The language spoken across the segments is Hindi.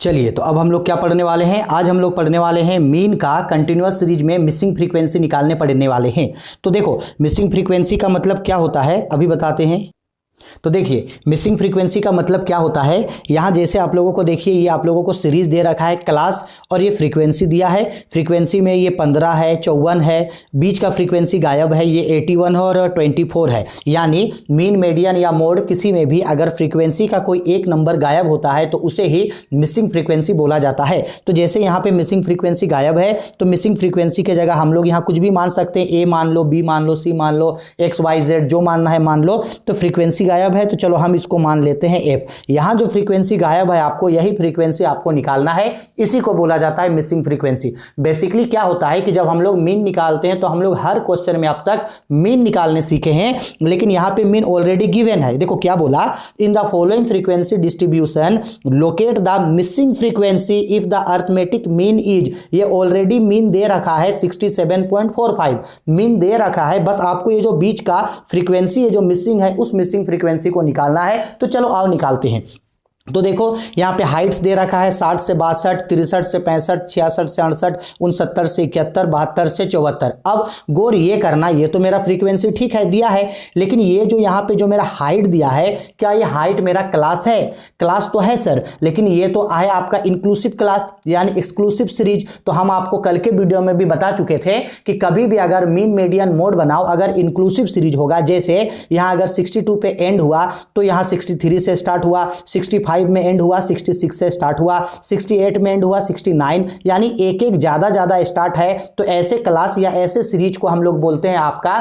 चलिए, तो अब हम लोग क्या पढ़ने वाले हैं? आज हम लोग पढ़ने वाले हैं मीन का कंटिन्यूअस सीरीज में मिसिंग फ्रीक्वेंसी निकालने पढ़ने वाले हैं। तो देखो, मिसिंग फ्रीक्वेंसी का मतलब क्या होता है अभी बताते हैं। तो देखिए, मिसिंग फ्रीक्वेंसी का मतलब क्या होता है। यहाँ जैसे आप लोगों को देखिए, ये आप लोगों को सीरीज दे रखा है क्लास, और ये फ्रीक्वेंसी दिया है। फ्रीक्वेंसी में ये 15 है, 54 है, बीच का फ्रीक्वेंसी गायब है, ये 81 है और 24 है। यानी मीन, मीडियन या मोड किसी में भी अगर फ्रीक्वेंसी का कोई एक नंबर गायब होता है तो उसे ही मिसिंग फ्रीक्वेंसी बोला जाता है। तो जैसे यहाँ पे मिसिंग फ्रीक्वेंसी गायब है, तो मिसिंग फ्रीक्वेंसी के जगह हम लोग यहाँ कुछ भी मान सकते हैं। ए मान लो, बी मान लो, सी मान लो, एक्स वाई जेड जो मानना है मान लो। तो फ्रीक्वेंसी गायब है तो चलो हम इसको मान लेते हैं एफ। यहां जो फ्रीक्वेंसी गायब है आपको यही फ्रीक्वेंसी आपको निकालना है, इसी को बोला जाता है मिसिंग फ्रीक्वेंसी। बेसिकली क्या होता है कि जब हम लोग मीन निकालते हैं तो हम लोग हर क्वेश्चन में अब तक मीन निकालने सीखे हैं, लेकिन यहां पे मीन ऑलरेडी गिवन है। देखो क्या बोला, in the following frequency distribution locate the missing frequency if the arithmetic mean is. ये ऑलरेडी मीन दे रखा है 67.45 मीन दे रखा है। बस आपको ये जो बीच का फ्रीक्वेंसी है जो मिसिंग है उस मिसिंग फ्रीक्वेंसी को निकालना है। तो चलो आओ निकालते हैं। तो देखो यहाँ पे हाइट्स दे रखा है 60 से 62, 63 से 65, 66 से 68, 69 से 71, 72 से 74। अब गौर ये करना, ये तो मेरा फ्रीक्वेंसी ठीक है दिया है, लेकिन ये जो यहाँ पे जो मेरा हाइट दिया है, क्या ये हाइट मेरा क्लास है? क्लास तो है सर, लेकिन ये तो है आपका इंक्लूसिव क्लास यानी एक्सक्लूसिव सीरीज। तो हम आपको कल के वीडियो में भी बता चुके थे कि कभी भी अगर मीन, मीडियन, मोड बनाओ, अगर इंक्लूसिव सीरीज होगा, जैसे यहाँ अगर 62 पे एंड हुआ तो यहाँ 63 से स्टार्ट हुआ, 65 में एंड हुआ, 66 से स्टार्ट हुआ, 68 में एंड हुआ, 69, यानी एक एक ज्यादा स्टार्ट है। तो ऐसे क्लास या ऐसे सीरीज को हम लोग बोलते हैं आपका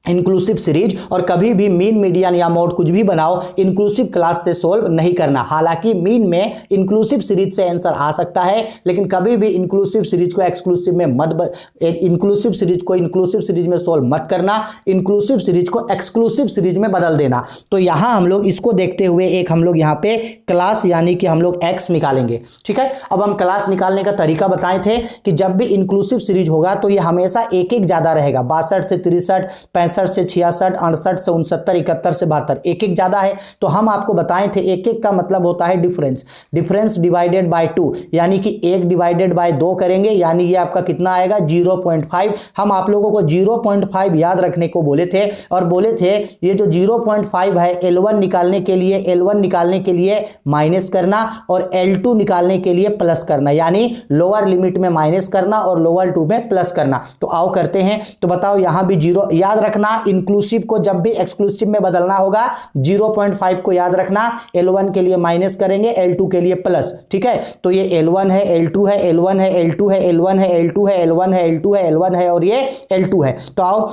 इंक्लूसिव सीरीज। और कभी भी मीन, मीडियन या मोड कुछ भी बनाओ, इंक्लूसिव क्लास से सोल्व नहीं करना। हालांकि मीन में इंक्लूसिव सीरीज से आंसर आ सकता है, लेकिन कभी भी इंक्लूसिव सीरीज को एक्सक्लूसिव में मत, इंक्लूसिव सीरीज को इंक्लूसिव सीरीज में सोल्व मत करना, इंक्लूसिव सीरीज को एक्सक्लूसिव सीरीज में बदल देना। तो यहां हम लोग इसको देखते हुए एक हम लोग यहाँ पे क्लास यानी कि हम लोग एक्स निकालेंगे। ठीक है, अब हम क्लास निकालने का तरीका बताए थे कि जब भी इंक्लूसिव सीरीज होगा तो ये हमेशा एक एक ज्यादा रहेगा। 62 से 63, 65 से 66, 68 से 69, 71 से 72, एक एक ज्यादा है। तो हम आपको बताए थे एक एक का मतलब होता है डिफरेंस। डिफरेंस डिवाइडेड बाय 2, यानी कि 1 डिवाइडेड बाय 2 करेंगे, यानी ये आपका कितना आएगा 0.5। हम आप लोगों को 0.5 याद रखने को बोले थे, और बोले थे ये जो 0.5 है L1 निकालने के लिए, L1 निकालने के लिए माइनस करना और L2 निकालने के लिए प्लस करना, यानी लोअर लिमिट में माइनस करना और लोअर 2 में प्लस करना। तो आओ करते हैं। तो बताओ यहां भी 0 याद रखना, इंक्लूसिव को जब भी एक्सक्लूसिव में बदलना होगा 0.5 को याद रखना, L1 के लिए माइनस करेंगे, L2 के लिए प्लस। ठीक है, तो ये L1 है, L2 है, L1 है, L2 है, L1 है, L2 है, L1 है, L2 है, L1 है और ये L2 है। तो आओ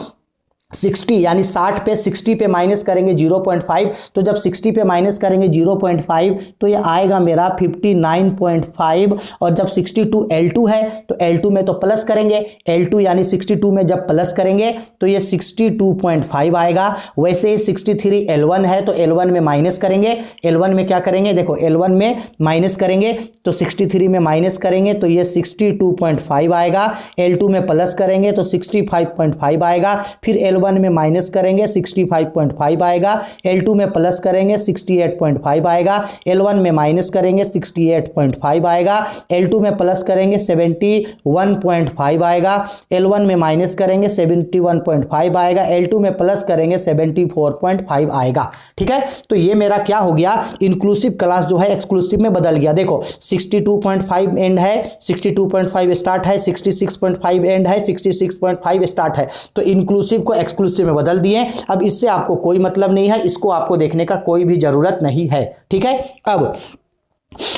60 यानी 60 पे 60 पे माइनस करेंगे 0.5, तो जब 60 पे माइनस करेंगे 0.5 तो ये आएगा मेरा 59.5। और जब 62 L2 है तो L2 में तो प्लस करेंगे, L2 यानी 62 में जब प्लस करेंगे तो ये 62.5 आएगा। वैसे ही 63 L1 है तो L1 में माइनस करेंगे, L1 में क्या करेंगे, देखो L1 में माइनस करेंगे तो 63 में माइनस करेंगे तो ये 62.5 आएगा। L2 में प्लस करेंगे तो 65.5 आएगा। फिर L1 में माइनस करेंगे 65.5 आएगा, L2 में प्लस करेंगे 68.5 आएगा, L1 में माइनस करेंगे 68.5 आएगा, L2 में प्लस करेंगे 71.5 आएगा, L1 में माइनस करेंगे 71.5 आएगा, L2 में प्लस करेंगे 74.5 आएगा। ठीक है, तो ये मेरा क्या हो गया, इंक्लूसिव क्लास जो है एक्सक्लूसिव में बदल गया। देखो 62.5 एंड है, 62.5 स्टार्ट है, 66.5 एंड है, 66.5 स्टार्ट है। तो इंक्लूसिव को एक्सक्लूसिव में बदल दिए। अब इससे आपको कोई मतलब नहीं है, इसको आपको देखने का कोई भी जरूरत नहीं है। ठीक है, अब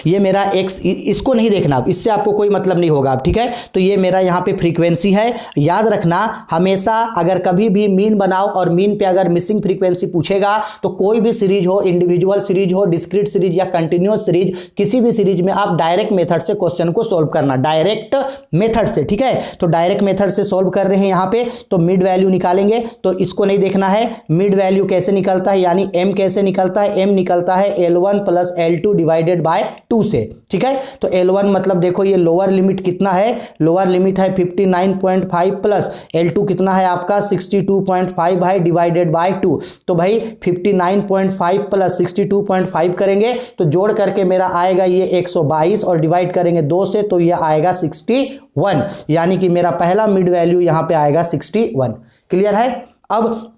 ये मेरा एक्स, इसको नहीं देखना, इससे आपको कोई मतलब नहीं होगा। ठीक है, तो ये मेरा यहाँ पे फ्रीक्वेंसी है। याद रखना हमेशा अगर कभी भी मीन बनाओ और मीन पे अगर मिसिंग फ्रीक्वेंसी पूछेगा तो कोई भी सीरीज हो, इंडिविजुअल सीरीज हो, डिस्क्रीट सीरीज या कंटिन्यूअस सीरीज, किसी भी सीरीज में आप डायरेक्ट मेथड से क्वेश्चन को सोल्व करना, डायरेक्ट मेथड से। ठीक है, तो डायरेक्ट मेथड से सोल्व कर रहे हैं यहाँ पे, तो मिड वैल्यू निकालेंगे। तो इसको नहीं देखना है, मिड वैल्यू कैसे निकलता है, यानी m कैसे निकलता है, m निकलता है L1 plus L2 divided by 2 से, ठीक है। तो L1 मतलब देखो ये लोअर लिमिट कितना है, लोअर लिमिट है 59.5 प्लस L2 कितना है आपका 62.5 है डिवाइडेड बाय 2। तो भाई 59.5 प्लस 62.5 करेंगे तो जोड़ करके मेरा आएगा ये 122 और डिवाइड करेंगे 2 से तो ये आएगा 61, यानी कि मेरा पहला मिड वैल्यू यहां पे आएगा 61। क्लियर है। अब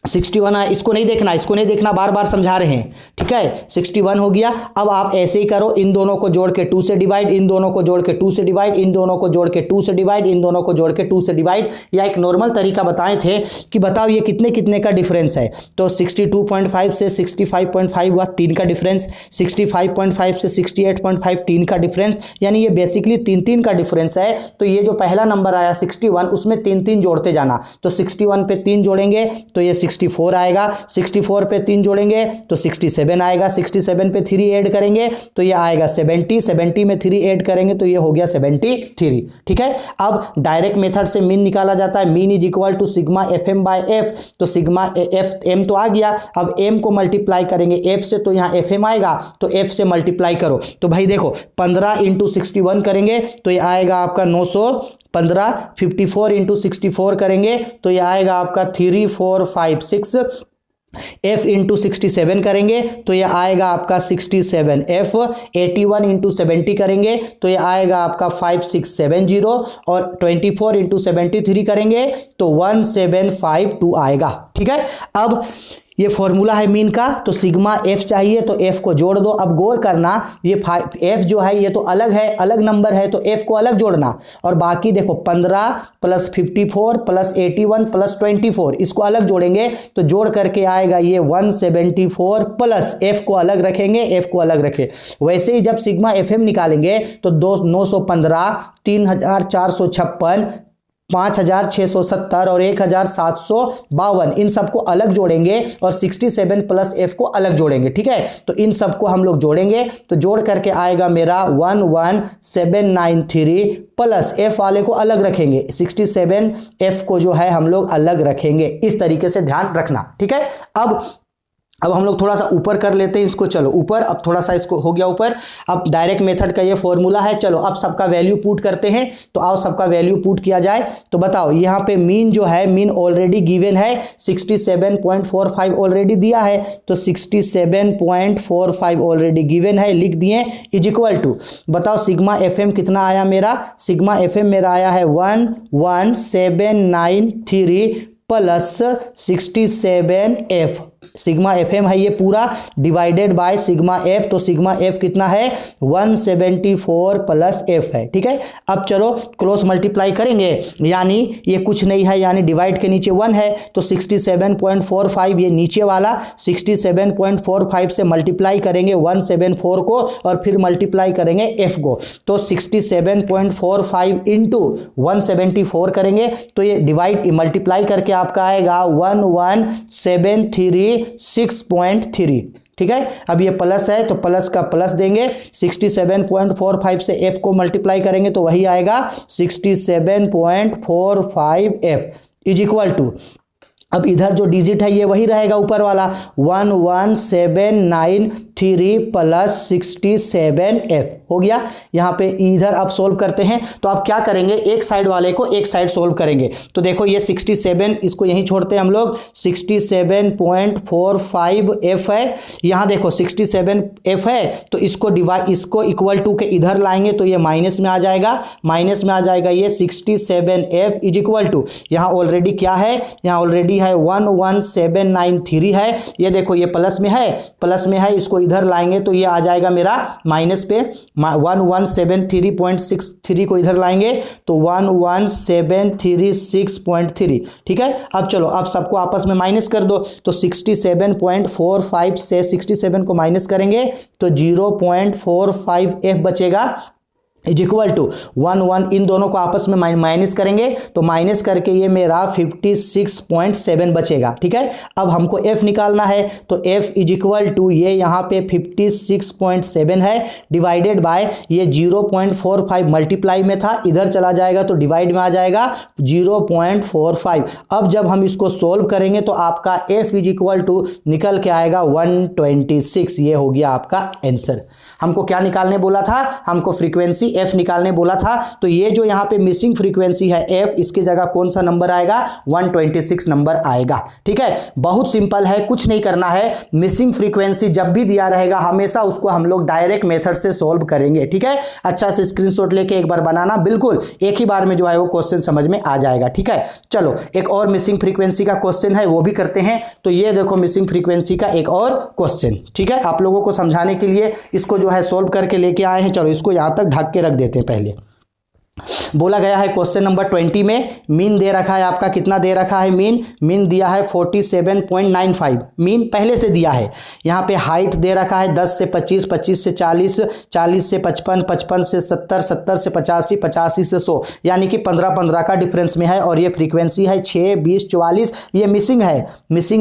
61 है, इसको नहीं देखना, इसको नहीं देखना, बार बार समझा रहे हैं, ठीक है। 61 हो गया। अब आप ऐसे ही करो, इन दोनों को जोड़ के 2 से डिवाइड, इन दोनों को जोड़ के 2 से डिवाइड, इन दोनों को जोड़ के 2 से डिवाइड, इन दोनों को जोड़ के 2 से डिवाइड, या एक नॉर्मल तरीका बताए थे कि बताओ ये कितने कितने का डिफरेंस है। तो 62.5 से 65.5 हुआ 3 का डिफरेंस, 65.5 से 68.5 3 का डिफरेंस, यानी ये बेसिकली 3 का डिफरेंस है। तो ये जो पहला नंबर आया 61 उसमें 3 जोड़ते जाना। तो 61 पे 3 जोड़ेंगे तो ये 64 आएगा, 64 पे 3 जोड़ेंगे तो 67 आएगा, 67 पे 3 ऐड करेंगे तो ये आएगा 70, 70 में 3 ऐड करेंगे तो ये हो गया 73, ठीक है। अब डायरेक्ट मेथड से मीन निकाला जाता है, mean is equal to sigma FM by F. तो सिग्मा एफ एम तो आ गया, अब एम को मल्टीप्लाई करेंगे एफ से तो यहाँ FM आएगा, तो एफ से मल्टीप्लाई करो। तो भाई देखो 15 इंटू 61 करेंगे तो ये आएगा आपका 915, 54 इंटू 64 करेंगे तो ये आएगा आपका 3456, F इंटू 67 करेंगे तो ये आएगा आपका 67, F 81 इंटू 70 करेंगे तो ये आएगा आपका 5670, और 24 इंटू 73 करेंगे तो 1752 आएगा, ठीक है। अब ये फॉर्मूला है मीन का, तो सिग्मा एफ चाहिए तो एफ को जोड़ दो। अब गौर करना ये एफ जो है ये तो अलग है, अलग नंबर है, तो एफ को अलग जोड़ना, और बाकी देखो 15 प्लस 54 प्लस 81 प्लस 24 इसको अलग जोड़ेंगे तो जोड़ करके आएगा ये 174 प्लस एफ को अलग रखेंगे, एफ को अलग रखे। वैसे ही जब सिग्मा एफ एम निकालेंगे तो 915, 3456, 5670 और 1752 इन सबको अलग जोड़ेंगे और 67 प्लस एफ को अलग जोड़ेंगे, ठीक है। तो इन सबको हम लोग जोड़ेंगे तो जोड़ करके आएगा मेरा 11793 प्लस एफ वाले को अलग रखेंगे, 67 एफ को जो है हम लोग अलग रखेंगे। इस तरीके से ध्यान रखना, ठीक है। अब हम लोग थोड़ा सा ऊपर कर लेते हैं इसको, चलो ऊपर, अब थोड़ा सा इसको हो गया ऊपर। अब डायरेक्ट मेथड का ये फॉर्मूला है, चलो अब सबका वैल्यू पुट करते हैं। तो आओ सबका वैल्यू पुट किया जाए। तो बताओ यहाँ पे मीन जो है, मीन ऑलरेडी गिवन है 67.45 ऑलरेडी दिया है, तो 67.45 ऑलरेडी गिवन है, लिख दिए, इज इक्वल टू, बताओ सिग्मा FM कितना आया मेरा, सिग्मा FM मेरा आया है 11793 प्लस 67F, सिग्मा FM है ये पूरा डिवाइडेड बाय सिग्मा F, तो सिग्मा F कितना है 174 प्लस F है, ठीक है। अब चलो क्रॉस मल्टीप्लाई करेंगे, यानी ये कुछ नहीं है, यानी डिवाइड के नीचे 1 है, तो 67.45 ये नीचे वाला 67.45 से मल्टीप्लाई करेंगे 174 को और फिर मल्टीप्लाई करेंगे F को, तो 67.45 इंटू 174 करेंगे तो ये डिवाइड मल्टीप्लाई करके आपका आएगा 11736.3, ठीक है। अब ये प्लस है तो प्लस का प्लस देंगे, 67.45 से F को मल्टीप्लाई करेंगे तो वही आएगा 67.45F इज इक्वल टू, अब इधर जो डिजिट है ये वही रहेगा ऊपर वाला 11793 प्लस 67F हो गया। यहाँ पे इधर अब सोल्व करते हैं, तो अब क्या करेंगे, एक साइड वाले को एक साइड सोल्व करेंगे। तो देखो ये 67, इसको यहीं छोड़ते हैं हम लोग, 67.45F है, यहाँ देखो 67F है तो इसको डिवाइड, इसको इक्वल टू के इधर लाएंगे तो ये माइनस में आ जाएगा, माइनस में आ जाएगा ये 67F इज इक्वल टू, यहाँ ऑलरेडी क्या है, यहाँ ऑलरेडी है 11793 है, ये देखो ये प्लस में है, प्लस में है, इसको इधर लाएंगे तो ये आ जाएगा मेरा माइनस पे, 1173.63 को इधर लाएंगे तो 11736.3, ठीक है। अब चलो अब सबको आपस में माइनस कर दो, तो 67.45 से 67 को माइनस करेंगे तो 0.45F बचेगा, इज इक्वल टू 1 1, इन दोनों को आपस में माइनस करेंगे तो माइनस करके ये मेरा 56.7 बचेगा। ठीक है, अब हमको f निकालना है तो f इज इक्वल टू ये यहाँ पे 56.7 है डिवाइडेड बाय ये 0.45 मल्टीप्लाई में था, इधर चला जाएगा तो डिवाइड में आ जाएगा 0.45। अब जब हम इसको सोल्व करेंगे तो आपका f इज इक्वल टू निकल के आएगा 126। ये हो गया आपका आंसर। हमको क्या निकालने बोला था, हमको फ्रीक्वेंसी f निकालने बोला था, तो ये जो यहाँ पे मिसिंग फ्रीक्वेंसी है f, इसकी जगह कौन सा नंबर आएगा, 126 नंबर आएगा। ठीक है, बहुत सिंपल है, कुछ नहीं करना है। मिसिंग फ्रीक्वेंसी जब भी दिया रहेगा हमेशा उसको हम लोग डायरेक्ट मेथड से सोल्व करेंगे। ठीक है, अच्छा से स्क्रीनशॉट लेके एक बार बनाना, बिल्कुल एक ही बार में जो है वो क्वेश्चन समझ में आ जाएगा। ठीक है, चलो एक और मिसिंग फ्रीक्वेंसी का क्वेश्चन है वो भी करते हैं। तो ये देखो मिसिंग फ्रीक्वेंसी का एक और क्वेश्चन। ठीक है, आप लोगों को समझाने के लिए इसको जो है सोल्व करके लेके आए हैं। चलो इसको यहां तक ढक के रख देते हैं। पहले बोला गया है क्वेश्चन नंबर 20 में मीन दे रखा है आपका, कितना दे रखा है मीन दिया है 47.95, मीन पहले से दिया है। यहाँ पे हाइट दे रखा है 10 से 25, 25 से 40, 40 से 55, 55 से 70, 70 से 85, 85 से 100, यानी कि 15-15 का डिफरेंस में है। और ये फ्रीक्वेंसी है 6, 20, 44, ये मिसिंग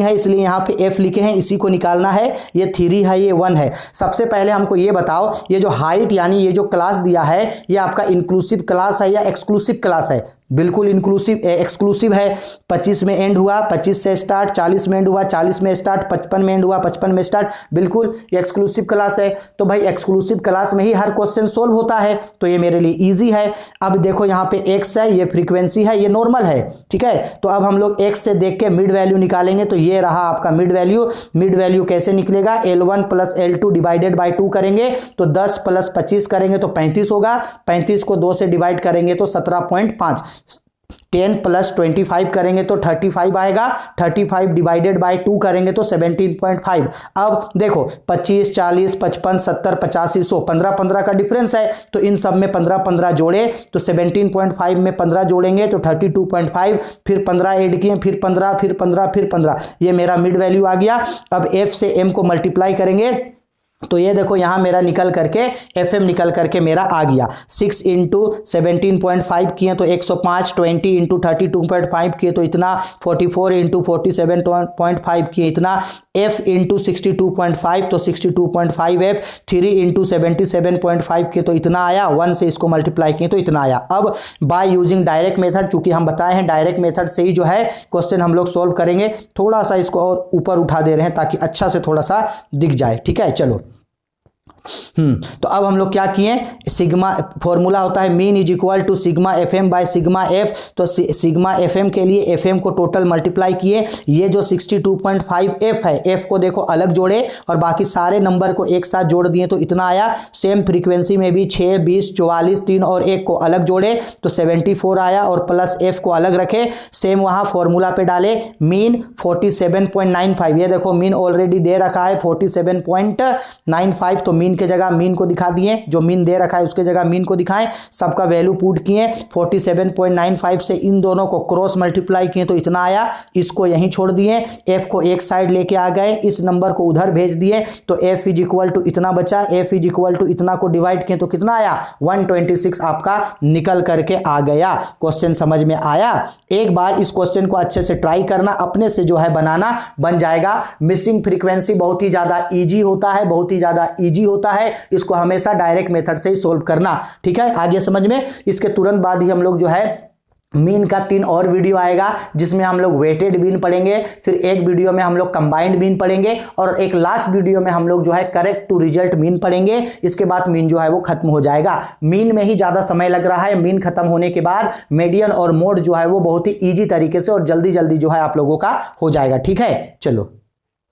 है इसलिए यहाँ पे f लिखे हैं, इसी को निकालना है। ये 3 है, ये 1 है। सबसे पहले हमको ये बताओ, ये जो हाइट यानी ये जो क्लास दिया है ये आपका इंक्लूसिव क्लास है या एक्सक्लूसिव क्लास है? बिल्कुल इंक्लूसिव एक्सक्लूसिव है। 25 में एंड हुआ, 25 से स्टार्ट, 40 में एंड हुआ, 40 में स्टार्ट, 55 में एंड हुआ, 55 में स्टार्ट, बिल्कुल ये एक्सक्लूसिव क्लास है। तो भाई एक्सक्लूसिव क्लास में ही हर क्वेश्चन सोल्व होता है, तो ये मेरे लिए इजी है। अब देखो यहाँ पे x है, ये फ्रीक्वेंसी है, ये नॉर्मल है। ठीक है, तो अब हम लोग x से देख के मिड वैल्यू निकालेंगे। तो ये रहा आपका मिड वैल्यू कैसे निकलेगा, L1 plus L2 divided by 2 करेंगे तो 10 प्लस 25 करेंगे तो 35 होगा। 35 को 2 से डिवाइड करेंगे तो 17.5। 10 प्लस 25 करेंगे तो 35 आएगा। 35 डिवाइडेड बाय 2 करेंगे तो 17.5। अब देखो 25, 40, 55, 70, 85, 100, 15-15 का डिफरेंस है, तो इन सब में 15-15 जोड़े तो 17.5 में 15 जोड़ेंगे तो 32.5, फिर 15 ऐड किए, फिर 15, फिर 15, फिर 15, ये मेरा मिड वैल्यू आ गया। अब f से m को मल्टीप्लाई करेंगे तो ये देखो यहाँ मेरा निकल करके FM निकल करके मेरा आ गया। 6 इंटू 17.5 किए तो 105, 20 इंटू 32.5 किए तो इतना, 44 इंटू 47.5 किए इतना, F इंटू 62.5 तो 62.5 F, 3 इंटू 77.5 किए तो इतना आया, 1 से इसको मल्टीप्लाई किए तो इतना आया। अब बाय यूजिंग डायरेक्ट मेथड, चूंकि हम बताए हैं डायरेक्ट मेथड से ही जो है क्वेश्चन हम लोग सोल्व करेंगे। थोड़ा सा इसको और ऊपर उठा दे रहे हैं ताकि अच्छा से थोड़ा सा दिख जाए। ठीक है, चलो तो अब हम लोग क्या किए, सिग्मा फॉर्मूला होता है mean is equal to sigma FM by sigma F। तो सिग्मा FM के लिए FM को टोटल मल्टीप्लाई किए, ये जो 62.5 F है, F को देखो अलग जोड़े और बाकी सारे नंबर को एक साथ जोड़ दिए तो इतना आया। सेम फ्रीक्वेंसी में भी 6, 20, 44, 3 और 1 को अलग जोड़े तो 74 आया और प्लस F को अलग रखे। सेम वहाँ फॉर्मूला पे डाले, मीन 47.95, ये देखो मीन ऑलरेडी दे रखा है 47.95, तो मीन के जगह मीन को दिखा दिए, जो मीन दे रखा है उसके जगह मीन को दिखाएं। सबका वैल्यू पुट किए, 47.95 से इन दोनों को क्रॉस मल्टीप्लाई किए तो इतना आया। इसको यहीं छोड़ दिए, f को एक साइड लेके आ गए, इस नंबर को उधर भेज दिए तो f इज इक्वल टू इतना बचा। f इज इक्वल टू इतना को डिवाइड किए तो कितना आया, 126 आपका निकल करके आ गया। क्वेश्चन समझ में आया? एक बार इस क्वेश्चन को अच्छे से ट्राई करना, अपने से जो है बनाना बन जाएगा। मिसिंग फ्रीक्वेंसी बहुत ही ज्यादा इजी होता है, बहुत ही ज्यादा इजी होता है। इसको हमेशा डायरेक्ट मेथड से ही सोल्व करना। ठीक है, आगे समझ में। इसके तुरंत बाद ही हम लोग जो है मीन का 3 और वीडियो आएगा जिसमें हम लोग वेटेड मीन पढ़ेंगे, फिर एक वीडियो में हम लोग कंबाइंड मीन पढ़ेंगे और एक लास्ट वीडियो में हम लोग जो है करेक्ट टू रिजल्ट मीन पढ़ेंगे। इसके बाद मीन जो है वो खत्म हो जाएगा। मीन में ही ज़्यादा समय लग रहा है, मीन खत्म होने के बाद मीडियन और मोड जो है वो बहुत ही ईजी तरीके से और जल्दी जल्दी जो है आप लोगों का हो जाएगा। ठीक है, चलो।